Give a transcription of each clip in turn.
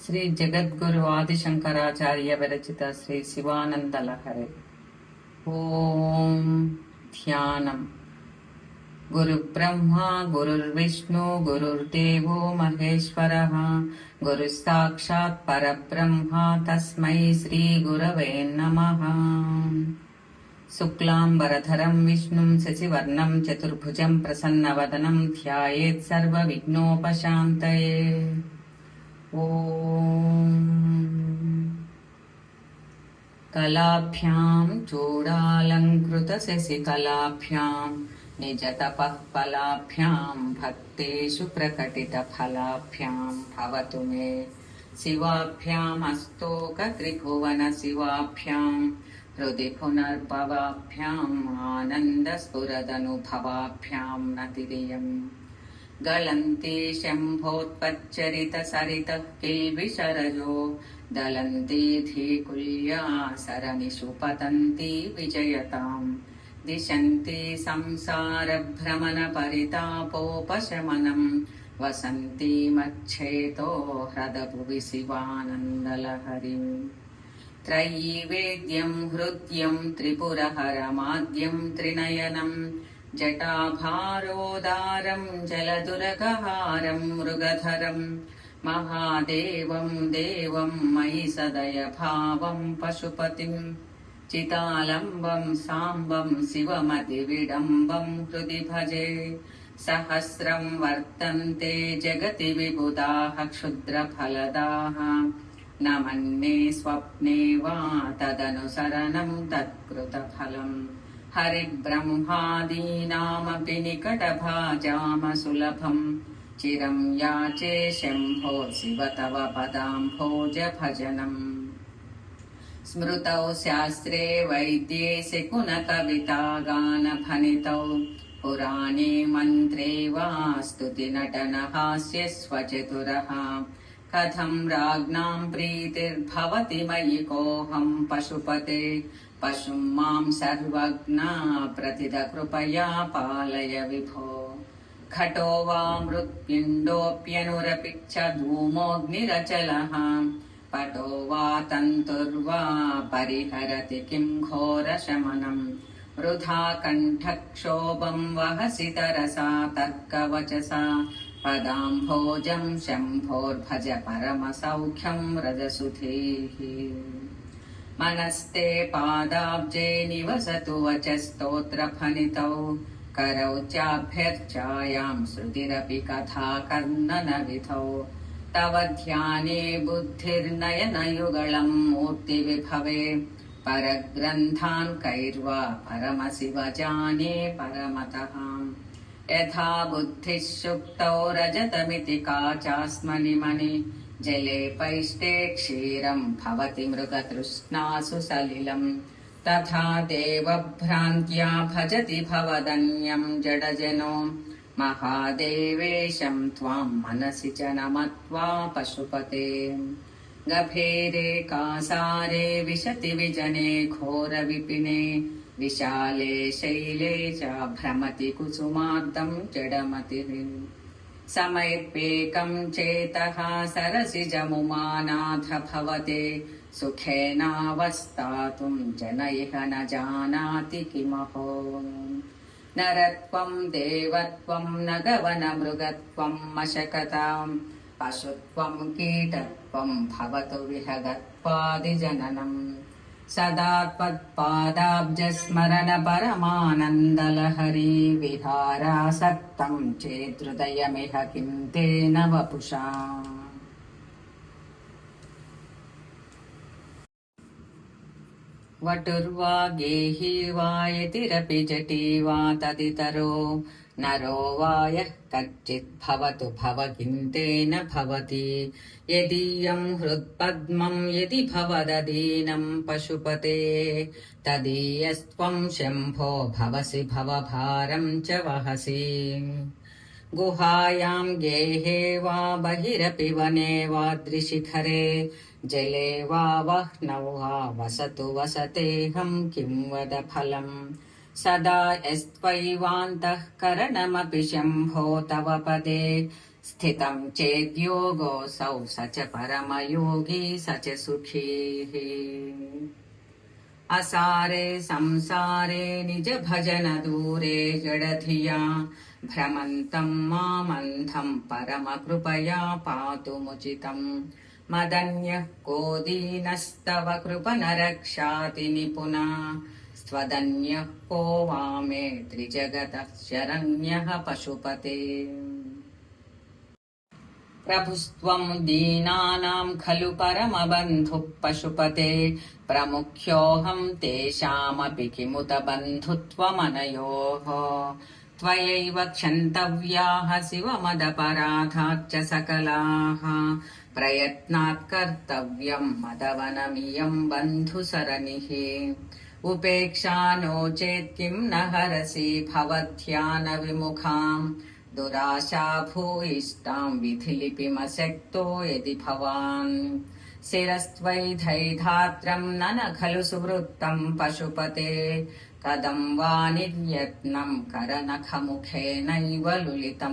శ్రీ జగద్గురు ఆదిశంకరాచార్య విరచిత శ్రీ శివానంద లహరి. ఓం ధ్యానం. గురు బ్రహ్మ గురుర్విష్ణు గురుర్దేవో మహేశ్వరః గురు సాక్షాత్ పరబ్రహ్మ తస్మై శ్రీ గురవే నమః. శుక్లాంబరధరం విష్ణుం శశివర్ణం చతుర్భుజం ప్రసన్నవదనం ధ్యాయేత్ సర్వవిఘ్నోపశాంతయే. ఓం కళాభ్యాం చూడాలంకృత శశికళాభ్యాం నిజతపః ఫలాభ్యాం భక్తేషు ప్రకటిత ఫలాభ్యాం భవతు మే శివాభ్యాం అస్తోక త్రిభువన శివాభ్యాం హృది పునర్భవాభ్యాం ఆనంద స్ఫురదనుభవాభ్యాం నతిరియం గళంతి శంభోత్పచ్చరిత సరిత కిల్బిషరజో దళంతి ధీకుల్యా సరనిషు పతంతి విజయతాం దిశంతి సంసార భ్రమణ పరితాపోపశమనం వసంతి మచ్ఛేతో హ్రదభువి శివానందలహరిం. త్రైవేద్యం హృద్యం త్రిపురహరమాద్యం త్రినయనం జటాభారోదారం జలదురగహారం మృగధరం మహాదేవం దేవం మయి సదయ భావం పశుపతిం చితాలంబం సాంబం శివమతి విడంబం హృది భజే. సహస్రం వర్తంతే జగతి విబుధాః క్షుద్రఫలదాః న మన్యే స్వప్నే వా తదనుసరణం తత్కృతఫలం. హరిబ్రహ్మాదీనామపి నికటభాజామసులభం చిరం యాచే శంభో శివ తవ పదాంభోజ భజనం. స్మృతౌ శాస్త్రే వైద్యే శకున కవితా గాన ఫణితౌ పురాణే మంత్రే వా స్తుతి నటన హాస్య స్వచతురః కథం రాజ్ఞాం ప్రీతిర్భవతి మయి కోహం పశుపతే పశుం మాం సర్వజ్ఞా ప్రతిద కృపయా పాలయ విభో. ఘటో వా మృత్పిండోऽప్యనురపి చ ధూమోऽగ్నిరచలః పటో వా తంతుర్వా పరిహరతి కిం ఘోరశమనం. వృథా కంఠక్షోభం వహసి తరసా తర్కవచసా పదాంభోజం శంభోర్భజ పరమసౌఖ్యం రజసుధేః. మనస్తే పాదాబ్జే నివసతు వచస్తోత్రఫణితౌ करौ चाभ्यर्चायां श्रुतिरपि कथा कर्णनविधौ. तव ध्याने बुद्धिर्नयनयुगलं मूर्तिविभवे परग्रन्थान् कैर्वा परमशिव जाने परमतः. यथा बुद्धिः सुप्तौ रजतमिति काचास्मनिमणि जले पैष्टे क्षीरं भवति मृगतृष्णासु सलिलम्. तथा देवभ्रान्त्या भजति भवदन्यं जडजनो महादेवेशं त्वां मनसि च नमत्वा पशुपते. गभीरे कासारे विशति विजने घोरविपिने विशाले शैले च भ्रमति कुसुमार्दं जडमतिः. समैर्पेकं चेतः सरसिजमुमानाथ भवते सुखेनावस्थातुं जन इह न जानाति किमहो. नरत्वं देवत्वं नगवनमृगत्वं मशकतां पशुत्वं कीटत्वं भवतु विहगत्वादिजननं. सदा त्वत्पादाब्जस्मरण परमानन्दलहरी विहारासक्तं चेदृदयमिह किं तेन वपुषा. वटुर्वा गेही वा यतिरपि जटी वा तदितरो नरो वा यः कच्चित् भवतु भव किं तेन भवति. यदीयं हृत्पद्मं यदि भवदधीनं पशुपते तदीयस्त्वं शम्भो भवसि भवभारं च वहसि. गुहायां गेहे वा बहिरपि वने वा द्रिशिखरे जले वा वह्नौ वा वसतु वसतेऽहं किं वद फलम्. सदा यस्त्वयिवान्तः करणमपि शम्भो तव पदे स्थितं चेद्योगोऽसौ स च परमयोगी स च सुखी। असारे संसारे निज भजन दूरे जडधिया भ्रमन्तं मामन्धं परमकृपया पातुमुचितम्। मदन्यः को दीनस्तव कृप न रक्षाति निपुना स्त्वदन्यः को वा मे त्रिजगतः शरण्यः पशुपते। प्रभुस्त्वं दीनानां खलु परमबन्धुः पशुपते प्रमुख्योऽहं तेषामपि किमुत बन्धुत्वमनयोः। त्वयैव क्षन्तव्याः शिवमदपराधाच्च सकलाः प्रयत्नात् कर्तव्यं मदवनमियं बन्धुसरणिः। उपेक्षा नो चेत् किं न हरसि भवध्यानविमुखाम् दुराशा भूयिष्ठां विधिलिपिमशक्तो यदि भवान्। शिरस्त्वयि धैधात्रं न खलु सुवृत्तं पशुपते कदं वा निर्यत्नं करनखमुखेनैव लुलितम्।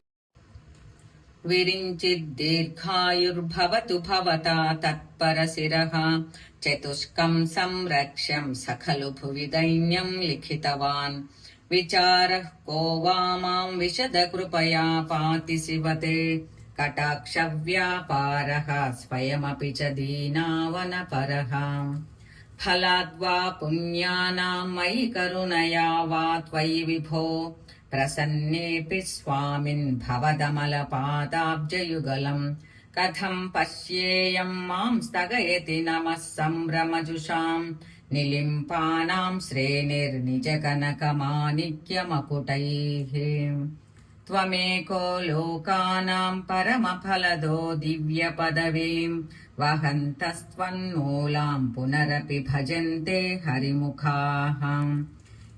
विरिञ्चिद्दीर्घायुर्भवतु भवता तत्परशिरः चतुष्कं संरक्ष्यं स खलु भुवि दैन्यं लिखितवान्। विचारः को वा मां विशदकृपया पाति शिवते कटाक्षव्यापारः स्वयमपि च दीनावनपरः। फलाद्वा पुण्यानां मयि करुणया वा त्वयि विभो प्रसन्नेऽपि स्वामिन् भवदमलपादाब्जयुगलम्। कथं पश्येयं मां स्थगयति नमः सम्भ्रमजुषाम् निलिम्पानां श्रेणिर्निजकनकमाणिक्यमकुटैः। त्वमेको लोकानां परमफलदो दिव्यपदवीं वहन्तस्त्वन्मूलां पुनरपि भजन्ते हरिमुखाः।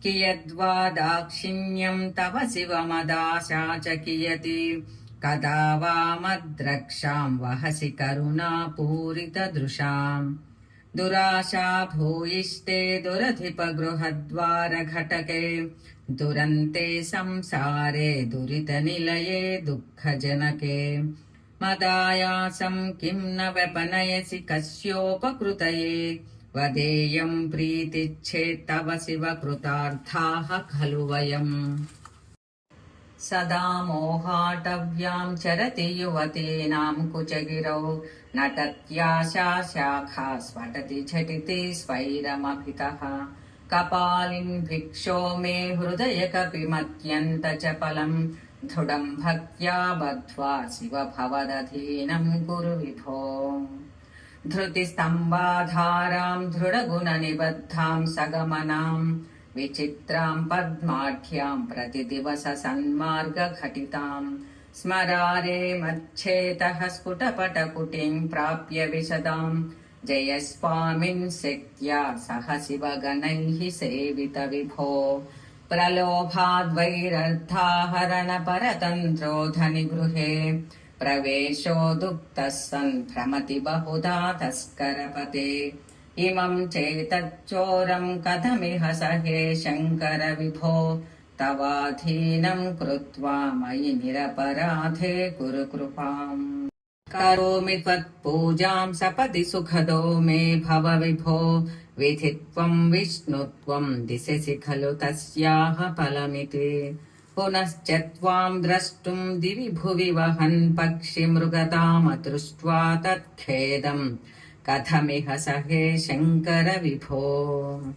कियद्वा दाक्षिण्यं तव शिवमदाशा च कियति कदा वा मद्रक्षां वहसि करुणापूरितदृशाम्। दुराशा भूयिष्ठे दुरधिपगृहद्वारघटके दुरन्ते संसारे दुरितनिलये दुःखजनके। मदायासं किं न व्यपनयसि कस्योपकृतये वदेयं प्रीतिच्छेत्तव शिव कृतार्थाः खलु वयम्। सदा मोहाटव्यां चरति युवतीनां कुचगिरौ नटत्याशा शाखा स्वटति झटिति स्वैरमभितः। कपालिन् भिक्षो मे हृदय कपिमत्यन्तचपलं दृढं भक्त्या बद्ध्वा शिव भवदधीनं कुरु विभो। धृतिस्तम्भाधारां दृढगुणनिबद्धां सगमनां विचित्रां पद्माढ्यां प्रतिदिवस सन्मार्गघटितां। स्मरारे मच्छेतः स्फुटपटकुटिं प्राप्य विशदां जय स्वामिन् शक्त्या सह शिवगणैः सेवित विभो। प्रलोभाद्वैरर्थाहरण परतन्त्रो धनिगृहे प्रवेशो दुःखः सन् भ्रमति बहुधा तस्करपते। इमं चेतच्चोरं कथमिह सहे शङ्कर विभो तवाधीनं कृत्वा मयि निरपराधे कुरु कृपाम्। करोमि त्वत्पूजां सपदि सुखदो मे भव विभो विधित्वं विष्णुत्वं दिशसि खलु तस्याः फलमिति। पुनश्च त्वां द्रष्टुं दिवि भुवि वहन् पक्षिमृगतामदृष्ट्वा तत्खेदम् कथमिह सहे शङ्कर विभो।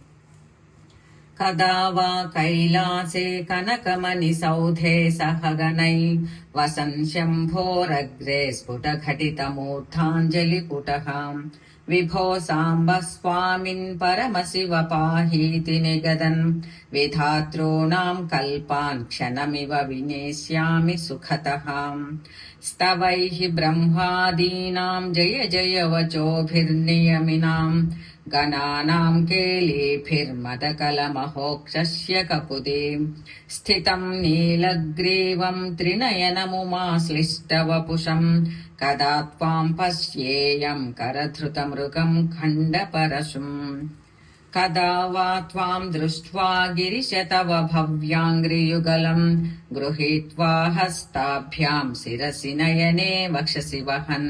कदा वा कैलासे कनकमणिसौधे सहगणै वसन् शम्भोरग्रे स्फुटघटितमूर्धाञ्जलिपुटः। विभो साम्ब स्वामिन् परमशिव पाहीति निगदन् विधातॄणां कल्पान् क्षणमिव विनेष्यामि सुखतः। स्तवैः ब्रह्मादीनां जय जय वचोभिर्नियमिनां गणानां केलीभिर्मदकलमहोक्षस्य ककुदे स्थितं नीलग्रीवं त्रिनयनमुमाश्लिष्टवपुषं कदा त्वां पश्येयं करधृतमृगं खण्डपरशुम्। कदा वा त्वाम् दृष्ट्वा गिरिश तव भव्याङ्घ्रियुगलम् गृहीत्वा हस्ताभ्याम् शिरसि नयने वक्षसि वहन्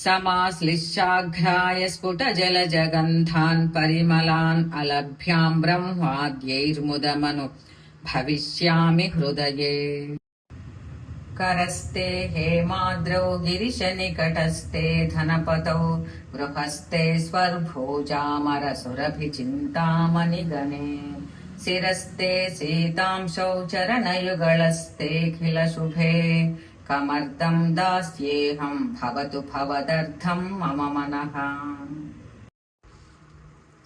समाश्लिष्याघ्राय स्फुटजलजगन्धान् परिमलान् अलभ्याम् ब्रह्माद्यैर्मुदमनु भविष्यामि हृदये। करस्ते हेमाद्रौ गिरिशनिकटस्ते धनपतौ गृहस्ते स्वर्भोजामरसुरभिचिन्तामणिगणे शिरस्ते सीतांशौ चरणयुगलस्तेऽखिलशुभे कमर्दम् दास्येऽहम् भवतु भवदर्थम् मम मनः।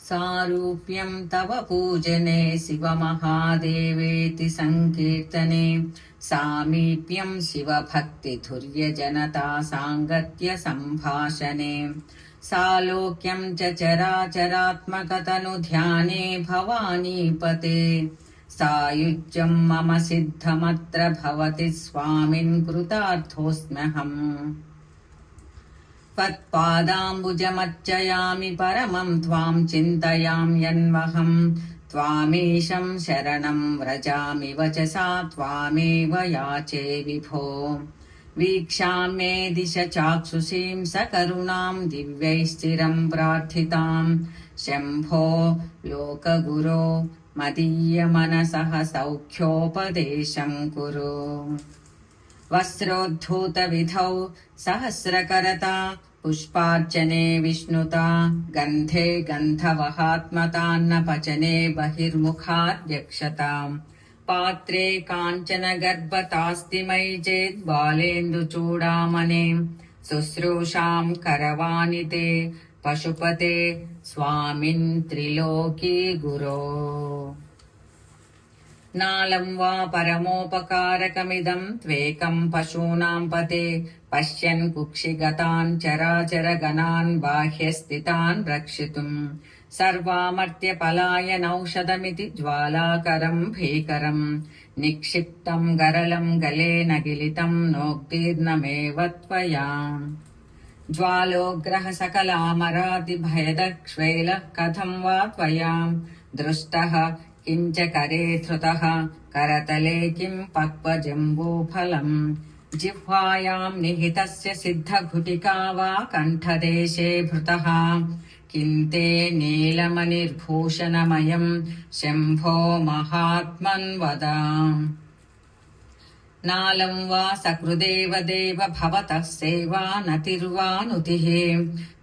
सारूप्यम् तव पूजने शिवमहादेवेति सङ्कीर्तने सामीप्यम् शिवभक्तिधुर्यजनता साङ्गत्य सम्भाषणे सालोक्यम् च चराचरात्मकतनुध्याने भवानीपते सायुज्यम् मम सिद्धमत्र भवति स्वामिन् कृतार्थोऽस्म्यहम्। त्वत्पादाम्बुजमर्चयामि परमम् त्वाम् चिन्तयाम्यन्वहम् त्वामीशम् शरणम् व्रजामि वचसा त्वामेव याचे विभो। वीक्षाम्ये दिश चाक्षुषीम् सकरुणाम् दिव्यैश्चिरम् प्रार्थिताम् शम्भो लोकगुरो मदीयमनसः सौख्योपदेशम् कुरु। वस्त्रोद्धूतविधौ सहस्रकरता पुष्पार्चने विष्णुता गन्धे गन्धवहात्मतान्नपचने बहिर्मुखाद्यक्षताम् पात्रे काञ्चन गर्भतास्ति मयि चेत् बालेन्दुचूडामणे शुश्रूषाम् करवाणि ते पशुपते स्वामिन् त्रिलोकी गुरो। नालम् वा परमोपकारकमिदम् त्वेकम् पशूनाम् पते पश्यन् कुक्षिगतान् चराचरगणान् बाह्यस्थितान् रक्षितुम् सर्वामर्त्यपलायनौषधमिति ज्वालाकरम् भीकरम् निक्षिप्तम् गरलम् गले न गिलितम् नोक्तीर्णमेव त्वया। ज्वालोग्रह सकलामरातिभयदक्ष्वेलः कथम् वा त्वया दृष्टः किञ्च करे धृतः करतले किम् पक्वजम्बूफलम् जिह्वायाम् निहितस्य सिद्धघुटिका वा कण्ठदेशे भृतः किन्ते नीलमणिर्भूषणमयम् शम्भो महात्मन् वद। नालम् वा सकृदेव देव भवतः सेवा नतिर्वानुतिः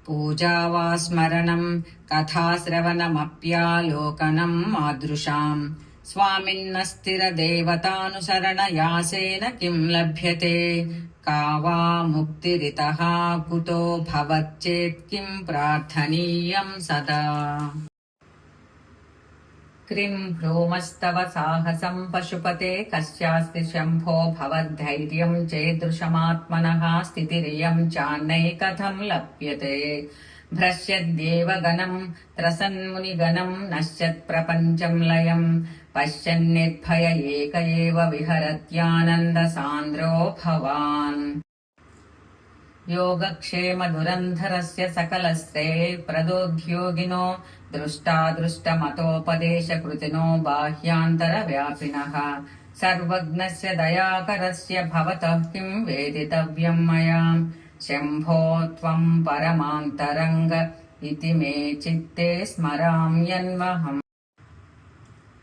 पूजा वा स्मरणम् कथाश्रवणमप्यालोकनम् मादृशाम् स्वामिन्नस्थिरदेवतानुसरणयासेन किम् लभ्यते का वा मुक्तिरितः कुतो भवच्चेत् किम् प्रार्थनीयम् सदा। क्रीम् भ्रूमस्तव साहसम् पशुपते कस्यास्ति शम्भो भवद्धैर्यम् चेदृशमात्मनः स्थितिरियम् चान्यैकथम् लप्यते भ्रश्यद्देव गणम् त्रसन्मुनिगणम् नश्यत्प्रपञ्चम् लयम् पश्यन्निर्भय एक एव विहरत्यानन्दसान्द्रो भवान्। योगक्षेमधुरन्धरस्य सकलस्ते प्रदोद्योगिनो दृष्टादृष्टमतोपदेशकृतिनो बाह्यान्तरव्यापिनः सर्वज्ञस्य दयाकरस्य भवतः किम् वेदितव्यम् मया शम्भो त्वम् परमान्तरङ्ग इति मे चित्ते स्मराम्यन्वहम्।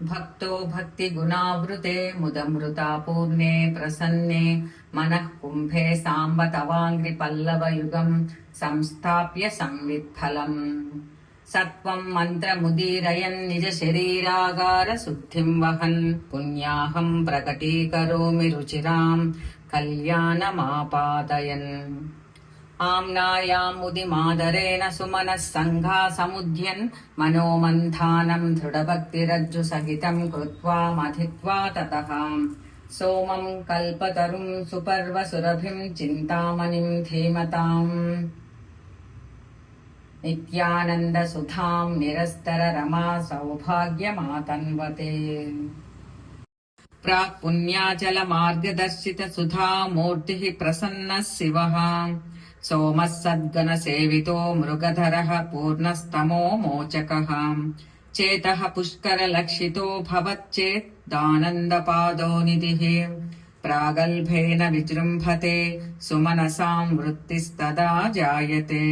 भक्तो भक्तिगुणावृते मुदमृतापूर्णे प्रसन्ने मनः कुम्भे साम्ब तवाङ्घ्रिपल्लवयुगम् संस्थाप्य संवित्फलम् सत्त्वम् मन्त्रमुदीरयन् निज शरीरागार शुद्धिम् वहन् पुण्याहम् प्रकटीकरोमि रुचिराम् कल्याणमापादयन्। आम्नायाम् उदिमादरेण सुमनः सङ्घासमुद्यन् मनोमन्थानम् दृढभक्तिरज्जुसहितम् कृत्वा मथित्वा ततः सोमम् कल्पतरुम् सुपर्वसुरभिम् चिन्तामणिम् धीमताम् नित्यानन्दसुधाम् निरस्तररमा सौभाग्यमातन्वते। प्राक्पुण्याचलमार्गदर्शितसुधा मूर्तिः प्रसन्नः शिवः सोमः सद्गणसेवितो मृगधरः पूर्णस्तमो मोचकः చేతః పుష్కరలక్షితో భవచ్చేదానందపాదో నిధిః ప్రాగల్భేన విజృంభతే సుమనసాం వృత్తిస్తదా జాయతే.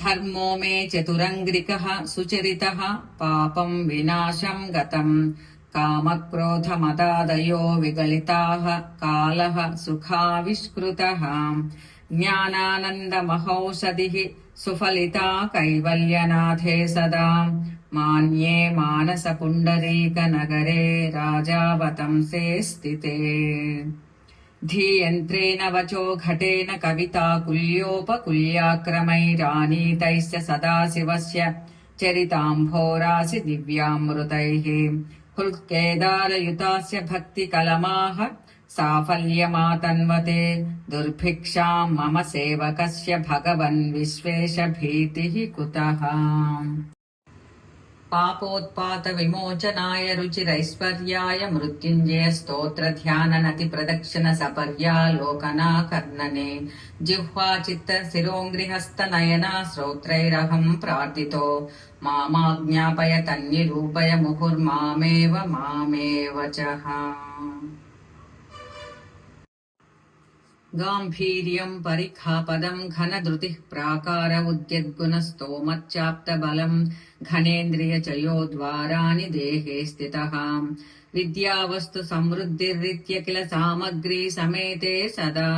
ధర్మో మే చతురంగ్రికః సుచరితః పాపం వినాశం గతం కామక్రోధమదాదయో విగలితాః కాలః సుఖావిష్కృతః జ్ఞానానందమహౌషధిః సుఫలితా కైవల్యనాథే సదా మాన్యే మానస పుండరీక నగరే రాజావతంసే స్థితే. ధీయంత్రేణ వచో ఘటేన కవితాకుల్యోపకుల్యాక్రమైరానీతైశ్చ సదాశివస్య చరితాంభోరాసి దివ్యామృతైః హృత్కేదారయుతాస్య భక్తికలమాః సాఫల్యమాతన్వతే దుర్భిక్షాం మమ సేవకస్య భగవన్ విశ్వేశ భీతిః కుతః. పాపోత్పాత విమోచనాయ రుచిరైశ్వర్యాయ మృత్యుంజయ స్తోత్ర ధ్యాన నతి ప్రదక్షిణ సపర్యాలోకనాకర్ణనే జిహ్వా చిత్త శిరోంగ్రిహస్త నయనా శ్రోత్రైరహం ప్రార్థితో మామాజ్ఞాపయ తన్నిరూపయ ముహుర్మామేవ మామేవ చః. గాంభీర్యం పరిఖాపదం ఘనధృతిః ప్రాకార ఉద్యద్గుణస్తోమచ్చాప్తబలం ఘనేంద్రియచయోద్వారాణి దేహే స్థితః విద్యావస్తు సమృద్ధిరిత్య కిల సామగ్రీ సమేతే సదా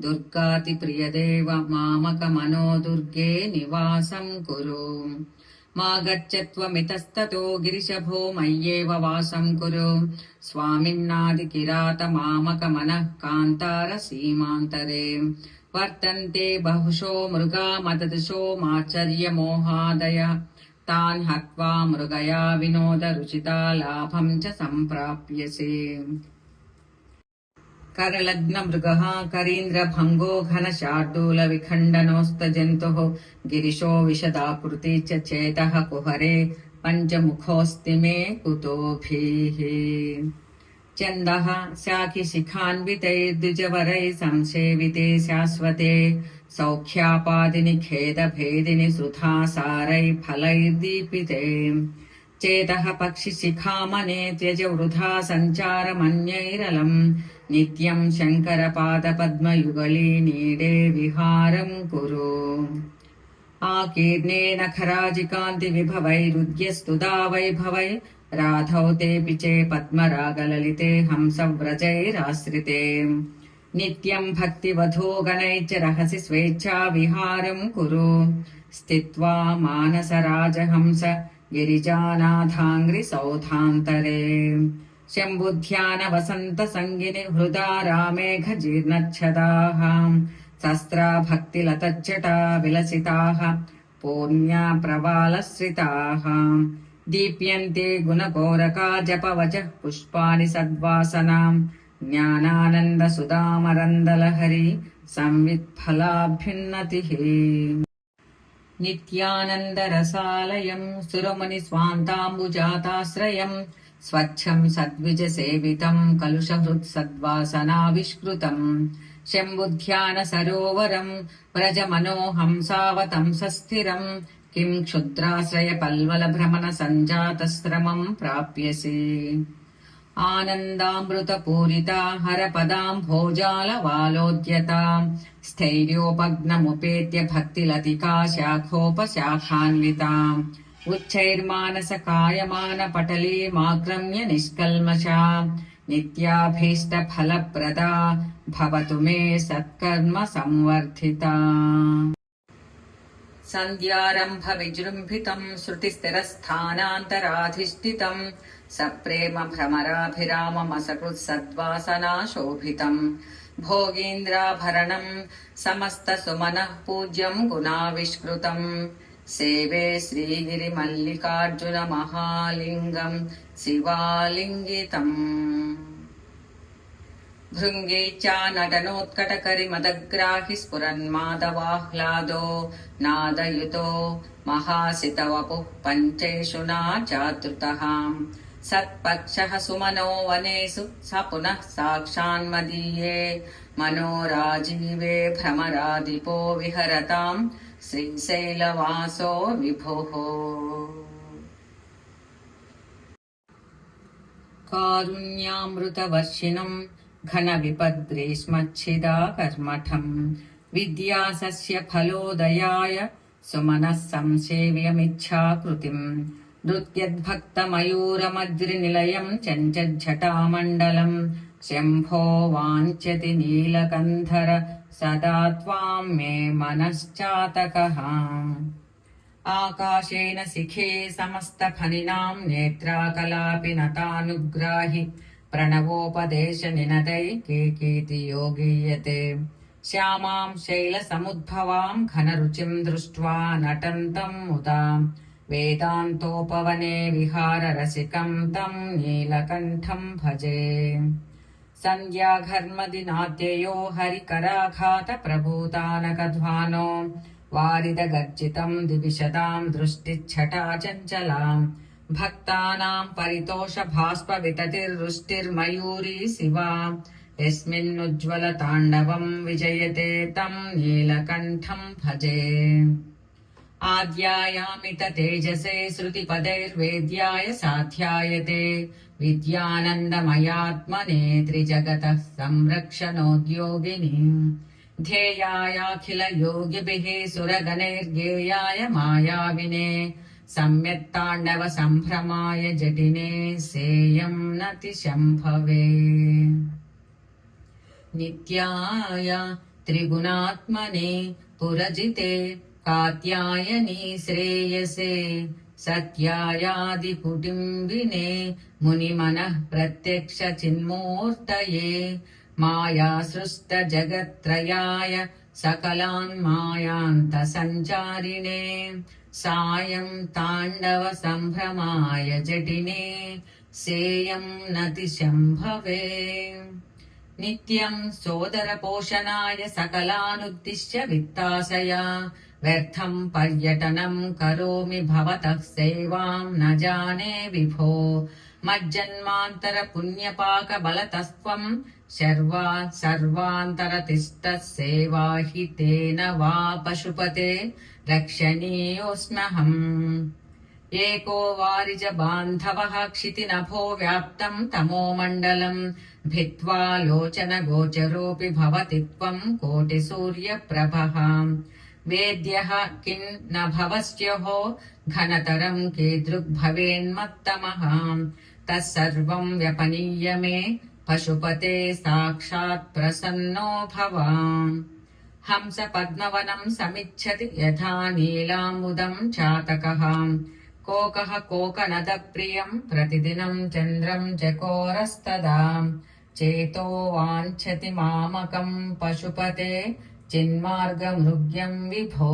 దుర్గాతి ప్రియదేవ మామక మనో దుర్గే నివాసం కురు. మా గచ్చత్వమితస్తతో గిరిశభో మయ్యేవ వాసం కురు స్వామిన్నాది కిరాత మామక మనః కాంతార సీమాంతరే వర్తంతే బహుశో మృగా మదదశో మాచర్య మోహాదయ తాన్ హత్వా మృగయా వినోద రుచితా లాభం చ సంప్రాప్యసే. करलग्न मृगः करीन्द्रभङ्गो घनशार्दूल विखण्डनोस्त जन्तुः गिरिशो विशदाकृति च चेतः कुहरे पञ्चमुखोऽस्ति मे कुतोभिः. चन्दः शाखिशिखान्वितैर्द्विजवरैः संसेविते शाश्वते सौख्यापादिनि खेदभेदिनि सुधासारैः फलैर्दीपिते चेतः पक्षिशिखामने त्यज वृथा सञ्चारमन्यैरलम् नित्यं शङ्करपादपद्मयुगली नीडे विहारं कुरु. आकीर्णेन खराजिकान्ति विभवैरुद्यस्तुदा वैभवै राधौ तेऽपि चे पद्मरागललिते हंसव्रजैराश्रिते नित्यं भक्तिवधो गणैश्च रहसि स्वेच्छा विहारं कुरु. स्थित्वा मानसराजहंस गिरिजानाथाङ्घ्रिसौधान्तरे शम्भुध्यान वसन्त संगिनि हृदा रामेघ जीर्णच्छदाः शस्त्रा भक्तिलतच्चटा विलसिताः पूर्ण्या प्रवालश्रिताः दीप्यन्ते गुणगोरका जपवचः पुष्पाणि सद्वासनाम् ज्ञानानन्द सुधामरन्दलहरी संवित्फलाभ्युन्नतिः. नित्यानन्दरसालयम् सुरमुनि स्वान्ताम्बुजाताश्रयम् स्वच्छं सद्विजसेवितं कलुषहृत्सद्वासनाविष्कृतम् शम्भुध्यान सरोवरं व्रजमनो हंसावतंसस्थिरम् किं क्षुद्राश्रय पल्वल भ्रमण सञ्जातश्रमं प्राप्यसि. आनन्दामृतपूरिता हरपदाम्भोजालवालोद्यता स्थैर्योपग्नमुपेत्य भक्तिलतिका शाखोपशाखान्विता उच्चैर्मानसकायमानपटलीमाक्रम्य निष्कल्मषा नित्याभीष्टफलप्रदा भवतु मे सत्कर्म संवर्धिता. सन्ध्यारम्भ विजृम्भितं श्रुतिस्थिरस्थानान्तराधिष्ठितं सप्रेम भ्रमराभिराममसकृत्सद्वासनाशोभितं भोगीन्द्राभरणं समस्तसुमनः पूज्यं गुणाविष्कृतं सेवे श्रीगिरिमल्लिकार्जुन महालिङ्गं शिवालिङ्गितम्. भृङ्गे च नटनोत्कटकरिमदग्राहि स्फुरन्माधवाह्लादो नादयुतो महासितवपुः पञ्चेषु नाचातृतः सत्पक्षः सुमनो वनेषु स पुनः साक्षान्मदीये मनोराजीवे भ्रमरादिपो विहरतां श्रीशैलवासो विभुः। कारुण्यामृतवर्षिणम् घनविपद्ग्रीष्मच्छिदाकर्मठम् विद्यासस्य फलोदयाय सुमनः संसेव्यमिच्छाकृतिम् नृत्यद्भक्तमयूरमद्रिनिलयम् चञ्चज्झटामण्डलम् शम्भो वाञ्छति नीलकन्धर सदा त्वाम् मे मनश्चातकः। आकाशेन शिखे समस्तफनिनाम् नेत्राकलापि नतानुग्राहि प्रणवोपदेशनिनदैकेकेति योगीयते। श्यामाम् शैलसमुद्भवाम् घनरुचिम् दृष्ट्वा नटन्तम् मुदा वेदान्तोपवने विहाररसिकम् तम् नीलकण्ठम् भजे। सन्ध्याघर्मदिनाद्ययो हरिकराघातप्रभूतानकध्वानो वारिदगर्जितम् दिविशदाम् दृष्टिच्छटा चञ्चलाम् भक्तानाम् परितोषभास्पविततिर्वृष्टिर्मयूरी शिवा यस्मिन्नुज्ज्वलताण्डवम् विजयते तम् नीलकण्ठम् भजे। आद्यायामित तेजसे श्रुतिपदैर्वेद्याय साध्यायते विद्यानन्दमयात्मने त्रिजगतः संरक्षणोद्योगिनी ध्येयायाखिल योगिभिः सुरगणैर्गेयाय मायाविने सम्यक्ताण्डव सम्भ्रमाय जटिने सेयम् नतिशम्भवे। नित्याय त्रिगुणात्मने पुरजिते कात्यायनी श्रेयसे सत्यायादिकुटुम्बिने मुनिमनः प्रत्यक्ष चिन्मूर्तये मायासृष्टजगत्त्रयाय सकलान्मायान्तसञ्चारिणे सायं ताण्डव सम्भ्रमाय जटिने सेयं नतिशम्भवे। नित्यं सोदरपोषणाय सकलानुद्दिश्य वित्ताशया व्यर्थं पर्यटनं करोमि भवतः सेवां न जाने विभो मज्जन्मान्तर पुण्यपाकबलतस्त्वं सर्वान्तरतिष्ठः सेवा हि तेन वा पशुपते रक्षणीयोऽस्म्यहम्। एको वारिज बान्धवः क्षितिनभो व्याप्तं तमोमण्डलम् भित्त्वा लोचन गोचरोऽपि भवति त्वं कोटिसूर्यप्रभः। वेद्यः किं न भवस्यहो घनतरं कीदृग्भवेन्मत्तमः तत्सर्वं व्यपनीय मे पशुपते साक्षात् प्रसन्नो भव। हंस पद्मवनं समिच्छति यथा नीलाम्बुदं चातकः कोकः कोकनदप्रियं प्रतिदिनं चन्द्रं चकोरस्तदा चेतो वाञ्छति मामकं पशुपते चिन्मार्गमृग्यं विभो।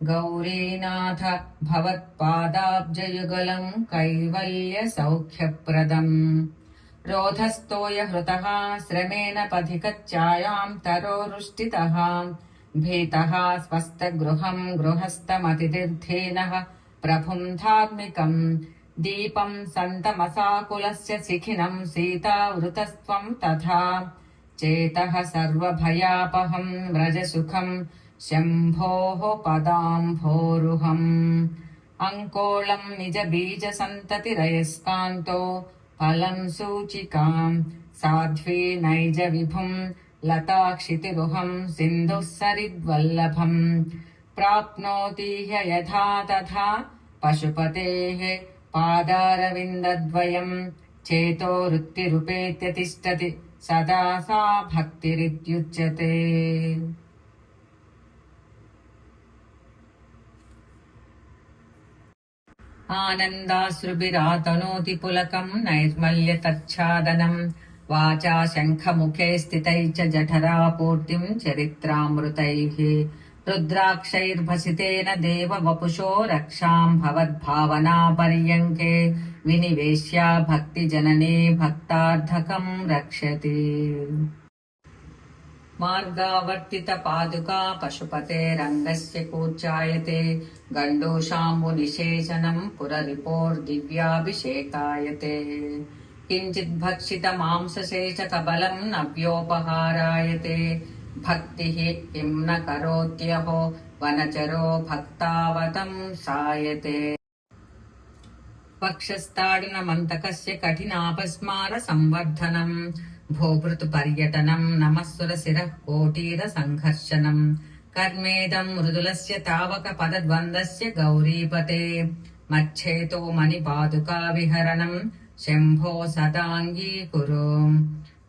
गौरीनाथ भवत्पादाब्जयुगलं कैवल्यसौख्यप्रदम् रोधस्तोय हृतः श्रमेण पथिकच्चायां तरोरुष्टितः भीतः स्वस्थगृहं गृहस्थमतिथिर्धेनः प्रभुं धार्मिकम् दीपं सन्तमसाकुलस्य शिखिनं सीतावृतस्त्वं तथा चेतः सर्वभयापहं व्रजसुखं शम्भोः पदाम्भोरुहम्। अङ्कोलं निजबीजसन्ततिरयस्कान्तो फलं सूचिकाम् साध्वी नैज विभुं लताक्षितिरुहं सिन्धुः सरिद्वल्लभम् प्राप्नोति यथा तथा पशुपतेः पादारविन्दद्वयम् चेतो वृत्तिरुपेत्य तिष्ठति सदा सा भक्तिरित्युच्यते। आनन्दाश्रुभिरातनोति पुलकम् नैर्मल्य तच्छादनम् वाचा शङ्खमुखे स्थितैः च जठरापूर्तिम् चरित्रामृतैः रुद्राक्षैर्भसितेन देव वपुषो रक्षाम् भवद्भावना पर्यङ्के विनिवेश्या भक्तिजनने भक्तार्थकम् रक्षति। मार्गावर्तितपादुका पशुपतेरङ्गस्य कूर्चायते गण्डूशाम्बुनिषेचनम् पुररिपोर्दिव्याभिषेकायते। किञ्चिद्भक्षित मांसशेषकबलं नव्योपहारायते भक्तिः किं न करोत्यहो वनचरो भक्तावतं सायते वक्षस्थाडनमन्तकस्य कठिनापस्मार संवर्धनम् भोभृतुपर्यटनम् नमःसुरशिरः कोटीरसङ्घर्षणम् कर्मेदम् मृदुलस्य तावकपदद्वन्द्वस्य गौरीपते मच्छेतो मणिपादुकाविहरणम् शम्भो सदाङ्गीकुरु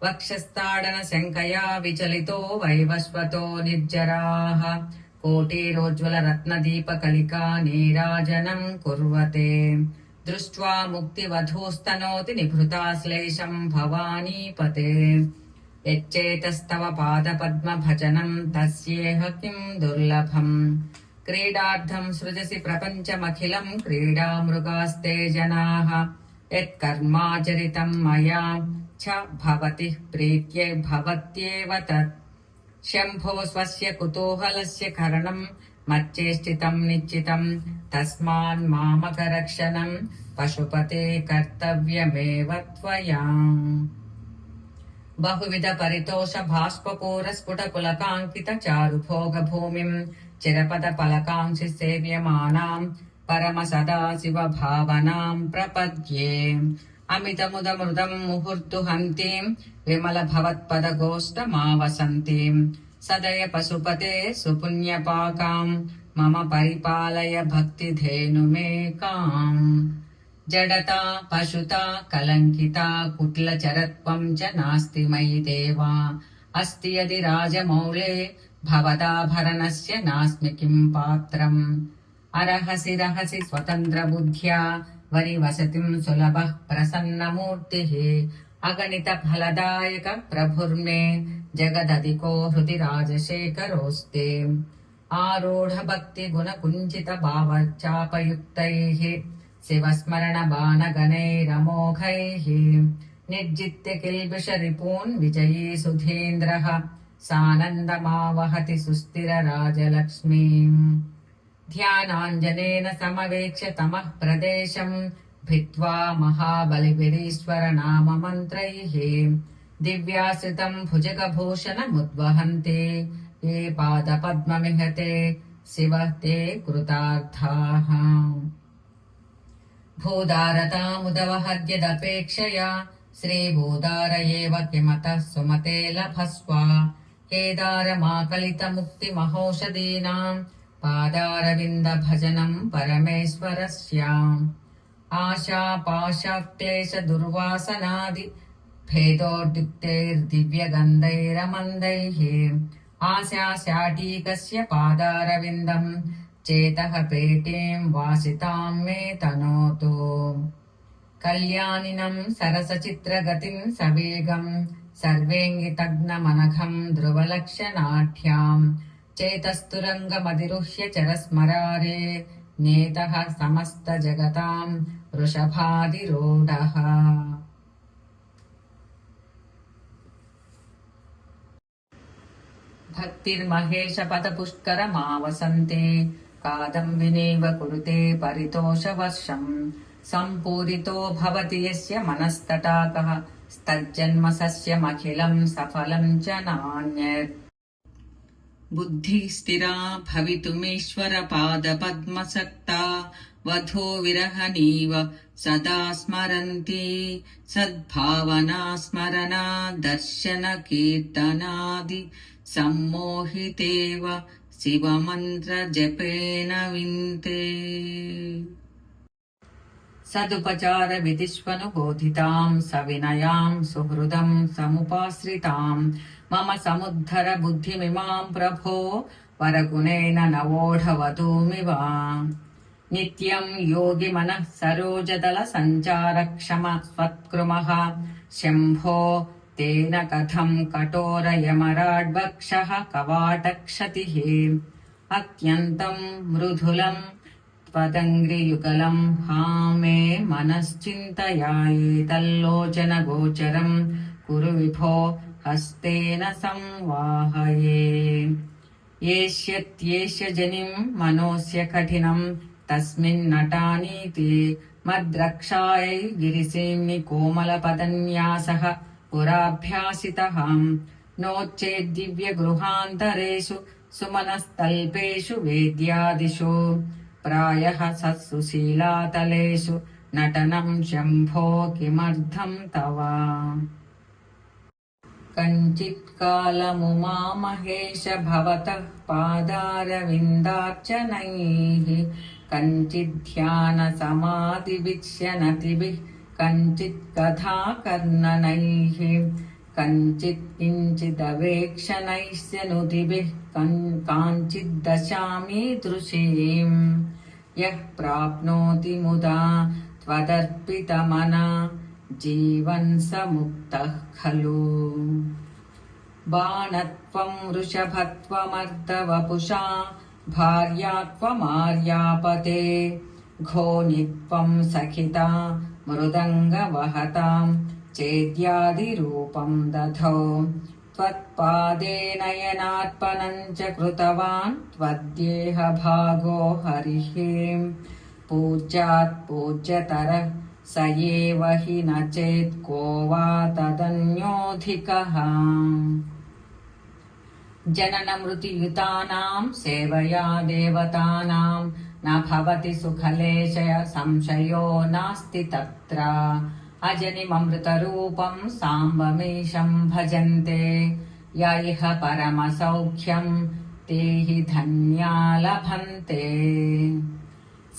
वक्षस्थाडनशङ्कया विचलितो वैवस्वतो निर्जराः कोटिरोज्ज्वलरत्नदीपकलिका नीराजनम् कुर्वते दृष्ट्वा मुक्तिवधूस्तनोति निभृताश्लेषम् भवानीपते यच्चेतस्तव पादपद्मभजनम् तस्येह किम् दुर्लभम् क्रीडार्थम् सृजसि प्रपञ्चमखिलम् क्रीडामृगास्ते जनाः यत्कर्माचरितम् मया च भवति प्रीत्यै भवत्येव तत् शम्भो स्वस्य कुतूहलस्य करणम् मच्चेष्टितम् निश्चितम् तस्मान्मामकरक्षणम् पशुपते कर्तव्यमेव त्वया बहुविध परितोष भास्पपूरस्फुटपुलकाङ्कित चारुभोगभूमिम् चिरपदपलकांक्षि सेव्यमानाम् परम सदाशिव भावनाम् प्रपद्ये अमितमुदमृदम् मुहुर्दुहन्तीम् विमल भवत्पदगोष्ठमावसन्तीम् सदय पशुपते सुपुण्यपाकाम् मम परिपालय भक्तिधेनुमेकाम् जडता पशुता कलङ्किता कुटिलचरत्वम् च नास्ति मयि देवा अस्ति यदि राजमौले भवदाभरणस्य नास्मि किम् पात्रम् अरहसि रहसि स्वतन्त्रबुद्ध्या वरिवसतिम् सुलभः प्रसन्नमूर्तिः अगणित फलदायक प्रभुर्मे जगदधिको हृदि राजशेखरोऽस्ते आरूढ भक्ति गुण कुञ्चित भावचापयुक्तैः शिवस्मरण बाणगणैरमोघैः निर्जित्य किल्बिष रिपून् विजयी सुधीन्द्रः सानन्दमावहति सुस्थिर राजलक्ष्मीम् ध्यानाञ्जनेन समवेक्ष्य तमः प्रदेशम् भित्त्वा महाबलिभिरीश्वर नाम मन्त्रैः दिव्याश्रितम् भुजगभूषणमुद्वहन्ते ये पादपद्ममिहते शिवः ते कृतार्थाः भूदारतामुदवहर्यदपेक्षया श्रीभूदार एव किमतः सुमते लभस्व केदारमाकलितमुक्तिमहौषधीनाम् पादारविन्दभजनम् परमेश्वरस्याम् आशापाशक्लेश दुर्वासनादि भेदोद्युक्तैर्दिव्यगन्धैरमन्दैः आशाशाटीकस्य पादारविन्दम् चेतः पेटीम् वासिताम् मे तनोतु कल्याणिनम् सरसचित्रगतिम् सवेगम् सर्वेङ्गितग्नमनघम् ध्रुवलक्षणाढ्याम् चेतस्तुरङ्गमधिरुह्य चरस्मरारे नेतः समस्त जगताम् वृषभाधिरूढः भक्तिर्महेश पदपुष्करमावसन्ते कादम्बिनीव कुरुते परितोषवर्षम् सम्पूरितो भवति यस्य मनस्तटाकः स्तज्जन्म सस्यमखिलम् सफलम् च नान्यत् बुद्धिः स्थिरा भवितुमीश्वर पादपद्मसक्ता वधो विरहणीव सदा स्मरन्ति सद्भावना स्मरणा दर्शन कीर्तनादि सम्मोहितेव शिवमन्त्र जपेन विन्ते सदुपचार विधिष्वनुबोधिताम् सविनयाम् सुहृदम् समुपाश्रिताम् मम समुद्धर बुद्धिमिमाम् प्रभो वरगुणेन नवोढवधूमिव नित्यम् योगि मनः सरोजदल सञ्चार क्षम स्वत्कृमः शम्भो तेन कथम् कठोर यमराड्वक्षः कवाटक्षतिः अत्यन्तम् मृदुलम् त्वदङ्घ्रियुगलम् हा मे मनश्चिन्तयायेतल्लोचन गोचरम् कुरु विभो हस्तेन संवाहये येष्यत्येष्य जनिम् मनोऽस्य कठिनम् तस्मिन्नटानीति मद्रक्षायै गिरिसेम्नि कोमलपदन्यासः पुराभ्यासितः नोच्चेद्दिव्यगृहान्तरेषु सुमनस्तल्पेषु वेद्यादिषु प्रायः सत्सुशीलातलेषु नटनं शम्भो किमर्थं तव कञ्चित्कालमुमामहेश भवतः पादारविन्दार्चनैः कञ्चिद्ध्यानसमाधिविच्यनतिभिः कञ्चित्कथाकर्णनैः कञ्चिन्चिदवेक्षणैश्च नुतिभिः काञ्चिद्दशामीदृशीम् यः प्राप्नोति मुदा त्वदर्पितमना जीवन् स मुक्तः खलु बाणत्वं वृषभत्वमर्दवपुषा भार्यात्वमार्यापते घोनित्वं सखिता मृदङ्गवहतां चेद्यादिरूपं दधौ त्वत्पादे नयनार्पणं च कृतवान् त्वद्देहभागो हरिः पूज्यात् पूज्यतरः स एव हि न चेत् को वा तदन्योऽधिकः जननमृत्युयुतानां सेवया देवतानां न भवति सुखलेशय संशयो नास्ति तत्र अजनिममृतरूपं साम्बमीशं भजन्ते य इह परमसौख्यं ते हि धन्या लभन्ते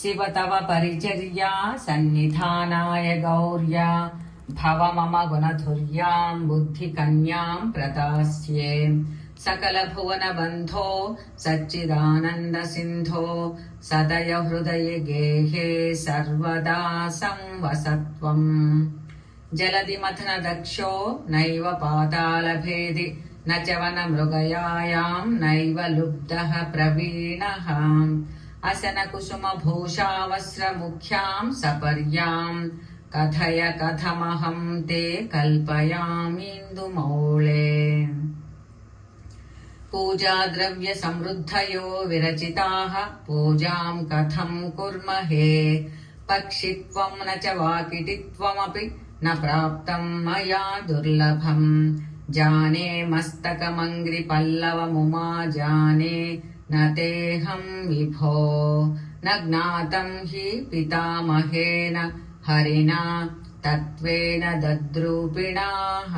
शिव तव परिचर्या सन्निधानाय गौर्या भव मम गुणधुर्यां बुद्धिकन्यां प्रदास्ये सकलभुवनबन्धो सच्चिदानन्दसिन्धो सदय हृदये गेहे सर्वदा संवसत्वम् जलधिमथनदक्षो नैव पातालभेदि न च वनमृगयायां नैव लुब्धः प्रवीणः असनकुसुमभूषावस्त्रमुख्यां सपर्यां कथय कथमहं ते कल्पयामीन्दुमौळे पूजाद्रव्यसमृद्धयो विरचिताः पूजां कथं कुर्महे पक्षित्वं न च वाकिटित्वमपि न प्राप्तं मया दुर्लभम् जाने मस्तकमङ्घ्रिपल्लवमुमा जाने न तेऽहं विभो न ज्ञातं हि पितामहेन हरिणा तत्त्वेन दद्रूपिणाः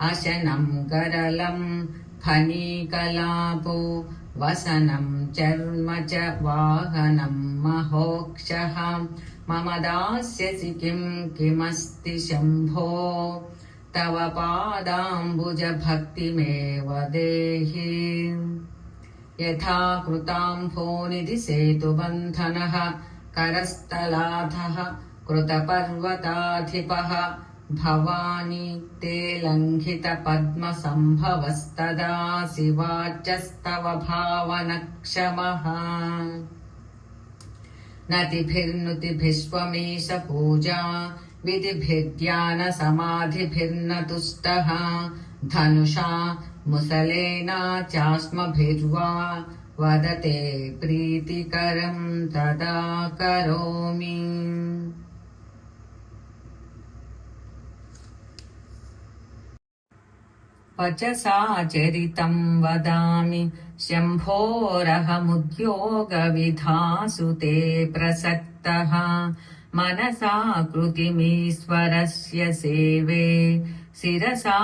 अशनं गरलं फणिकलापो वसनं चर्म च वाहनं महोक्षः मम दास्यसि किमस्ति शम्भो तव पादाम्बुजभक्तिमेव देहि यथा कृताम्भोनिधि सेतुबन्धनः करस्थलाधः कृतपर्वताधिपः भवानी ते लङ्घितपद्मसम्भवस्तदा शिवाच्यस्तव भावनक्षमः नतिभिर्नुतिभिस्त्वमीश पूजा विधिभिर्ध्यानसमाधिभिर्न तुष्टः धनुषा मुसलेन चास्मभिर्वा वदते प्रीतिकरं तदा करोमि वचसा चरितं वदामि शम्भोरहमुद्योगविधासु ते प्रसक्तः मनसा कृतिमीश्वरस्य सेवे शिरसा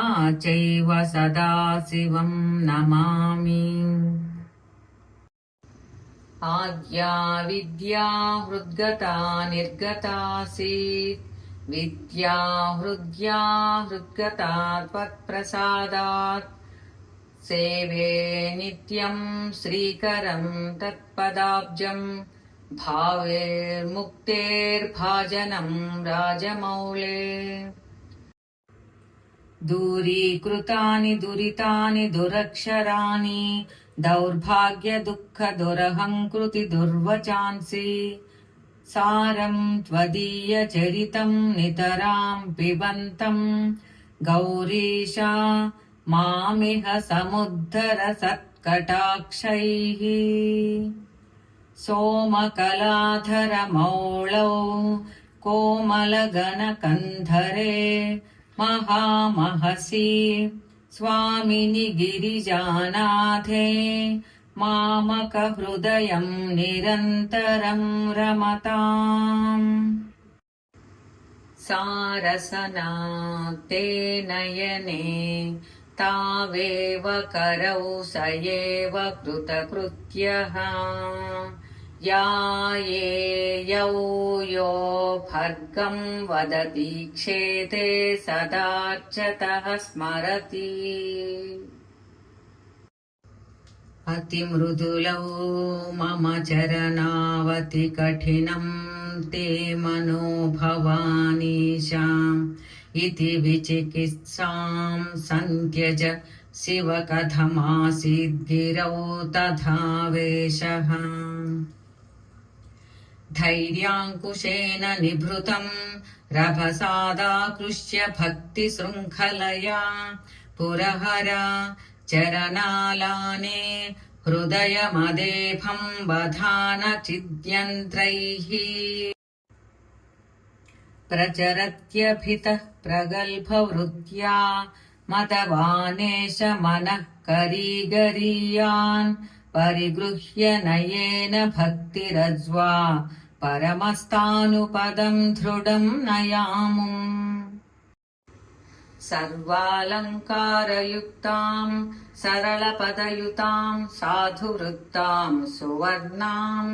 चैव सदा शिवं नमामि आद्या विद्या हृद्गता निर्गतासीत् विद्या हृद्या हृद्गता त्वत्प्रसादात् सेवे नित्यं श्रीकरं तत्पदाब्जं भावेर्मुक्तेर्भाजनं राजमौले दूरीकृतानि दुरितानि दुरक्षराणि दौर्भाग्यदुःखदुरहङ्कृति दुर्वचांसि सारं त्वदीयचरितं नितरां पिबन्तं गौरीशा मामिह समुद्धर सत्कटाक्षैः सोमकलाधरमौळौ कोमलगणकन्धरे महामहसि स्वामिनि गिरिजानाथे मामकहृदयं निरन्तरं रमताम् सारसनाक्ते नयने तावेव करौ स एव कृतकृत्यः यायेयौ यो भर्गं वदति क्षेते सदार्चतः स्मरति अतिमृदुलौ मम चरणावति कठिनं ते मनो भवानीशा इति विचिकित्सां सन्त्यज शिव कथमासीद्गिरौ तथा वेशः धैर्याङ्कुशेन निभृतं रभसादाकृष्य भक्तिशृङ्खलया पुरहरा चरणालाने हृदयमदेभं बधान चिद्यन्त्रैः प्रचरत्यभितः प्रगल्भवृत्या मदवानेश मनः करीगरीयान् परिगृह्य नयेन भक्तिरज्वा परमस्तानुपदं दृढं नयामुम् सर्वालङ्कारयुक्तां सरलपदयुतां साधुवृत्तां सुवर्णां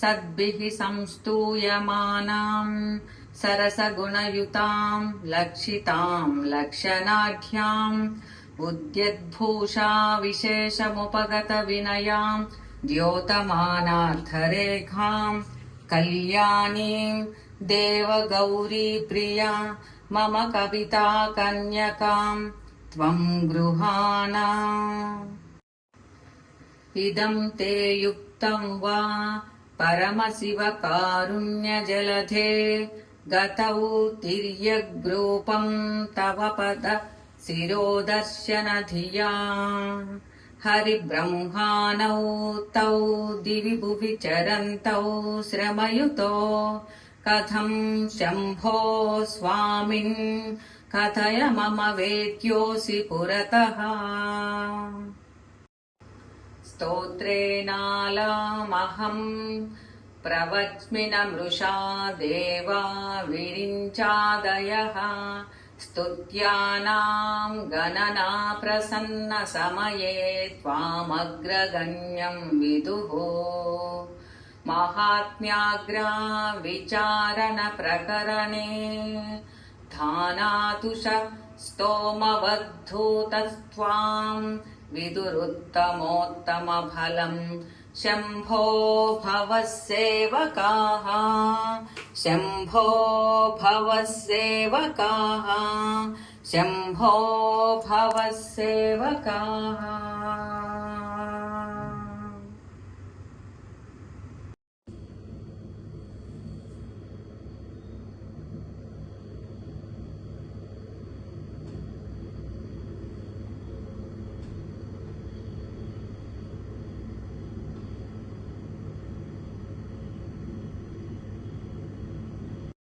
सद्भिः संस्तूयमानां सरसगुणयुतां लक्षितां लक्षणाढ्याम् उद्यद्भूषा विशेषमुपगतविनयां द्योतमानार्थरेखां कल्याणीं देवगौरीप्रिया मम कविता कन्यकां त्वं गृहाणा इदं ते युक्तं वा परमशिवकारुण्यजलधे गतौ तिर्यग्रूपं तव पद शिरोदर्शनधिया हरिब्रह्माणौ तौ दिवि भुवि चरन्तौ श्रमयुतो कथं शम्भो स्वामिन् कथय मम वेद्योऽसि पुरतः स्तोत्रेणालामहं प्रवच्मि न मृषा देवा विरिञ्चादयः स्तुत्यानां गणना प्रसन्न समये त्वामग्रगण्यं विदुः महात्म्याग्रा विचारण प्रकरणे धानातुष स्तोमवद्धूतस्त्वां विदुरुत्तमोत्तमफलम् शम्भो भवः सेवकाः शम्भो भवः सेवकाः शम्भो भवः सेवकाः।